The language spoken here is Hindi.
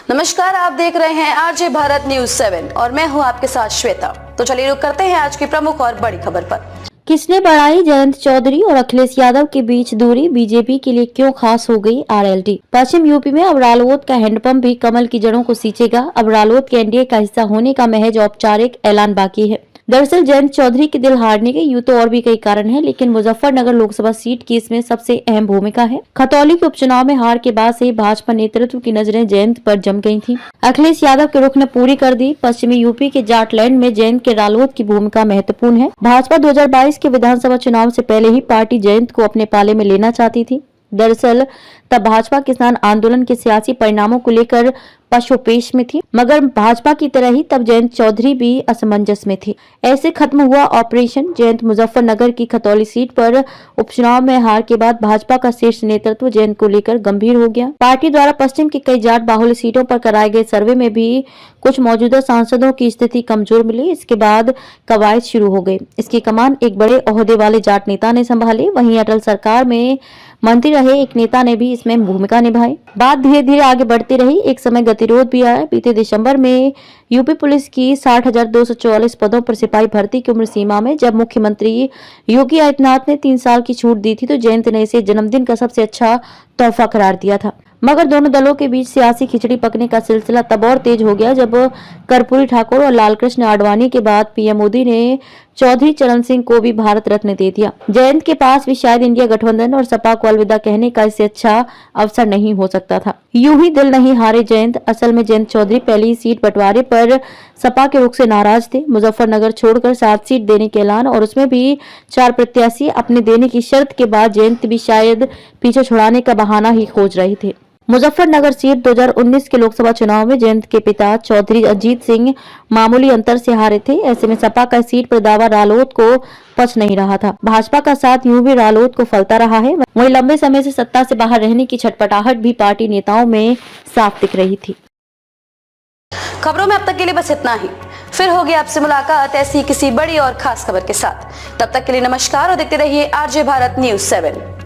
नमस्कार, आप देख रहे हैं आरजे भारत न्यूज 7 और मैं हूं आपके साथ श्वेता। तो चलिए रुक करते हैं आज की प्रमुख और बड़ी खबर पर। किसने बढ़ाई जयंत चौधरी और अखिलेश यादव के बीच दूरी, बीजेपी के लिए क्यों खास हो गई आरएलडी। पश्चिम यूपी में अब रालोद का हैंडपंप भी कमल की जड़ों को सींचेगा। अब रालोद के एनडीए का हिस्सा होने का महज औपचारिक ऐलान बाकी है। दरअसल जयंत चौधरी के दिल हारने के यूं तो और भी कई कारण हैं, लेकिन मुजफ्फरनगर लोकसभा सीट की इसमें सबसे अहम भूमिका है। खतौली के उपचुनाव में हार के बाद से भाजपा नेतृत्व की नजरें जयंत पर जम गई थीं। अखिलेश यादव के रुख ने पूरी कर दी। पश्चिमी यूपी के जाटलैंड में जयंत के रालोद की भूमिका महत्वपूर्ण है। भाजपा 2022 के विधानसभा चुनाव से पहले ही पार्टी जयंत को अपने पाले में लेना चाहती थी। दरअसल तब भाजपा किसान आंदोलन के सियासी परिणामों को लेकर पशोपेश में थी, मगर भाजपा की तरह ही तब जयंत चौधरी भी असमंजस में थे। ऐसे खत्म हुआ ऑपरेशन जयंत। मुजफ्फरनगर की खतौली सीट पर उपचुनाव में हार के बाद भाजपा का शीर्ष नेतृत्व जयंत को लेकर गंभीर हो गया। पार्टी द्वारा पश्चिम की कई जाट बाहुल्य सीटों पर कराए गए सर्वे में भी कुछ मौजूदा सांसदों की स्थिति कमजोर मिली। इसके बाद कवायद शुरू हो गई। इसकी कमान एक बड़े ओहदे वाले जाट नेता ने संभाली। वहीं अटल सरकार में मंत्री रहे एक नेता ने भी इसमें भूमिका निभाई। बात धीरे धीरे आगे बढ़ती रही। एक समय गतिरोध भी आया। बीते दिसंबर में यूपी पुलिस की 60,244 पदों पर सिपाही भर्ती की उम्र सीमा में जब मुख्यमंत्री योगी आदित्यनाथ ने 3 साल की छूट दी थी, तो जयंत ने इसे जन्मदिन का सबसे अच्छा तोहफा करार दिया था। मगर दोनों दलों के बीच सियासी खिचड़ी पकने का सिलसिला तब और तेज हो गया जब कर्पूरी ठाकुर और लालकृष्ण आडवाणी के बाद पीएम मोदी ने चौधरी चरण सिंह को भी भारत रत्न दे दिया। जयंत के पास भी शायद इंडिया गठबंधन और सपा को अलविदा कहने का इससे अच्छा अवसर नहीं हो सकता था। यूं ही दिल नहीं हारे जयंत। असल में जयंत चौधरी पहली सीट बंटवारे पर सपा के रुख से नाराज थे। मुजफ्फरनगर छोड़कर 7 सीट देने के ऐलान और उसमें भी 4 प्रत्याशी अपने देने की शर्त के बाद जयंत भी शायद पीछे छुड़ाने का बहाना ही खोज रहे थे। मुजफ्फरनगर सीट 2019 के लोकसभा चुनाव में जयंत के पिता चौधरी अजीत सिंह मामूली अंतर से हारे थे। ऐसे में सपा का सीट पर दावा रालोद को पच नहीं रहा था। भाजपा का साथ यूं भी रालोद को फलता रहा है। वहीं लंबे समय से सत्ता से बाहर रहने की छटपटाहट भी पार्टी नेताओं में साफ दिख रही थी। खबरों में अब तक के लिए बस इतना ही। फिर होगी आपसे मुलाकात ऐसी किसी बड़ी और खास खबर के साथ। तब तक के लिए नमस्कार और देखते रहिए आरजे भारत न्यूज 7।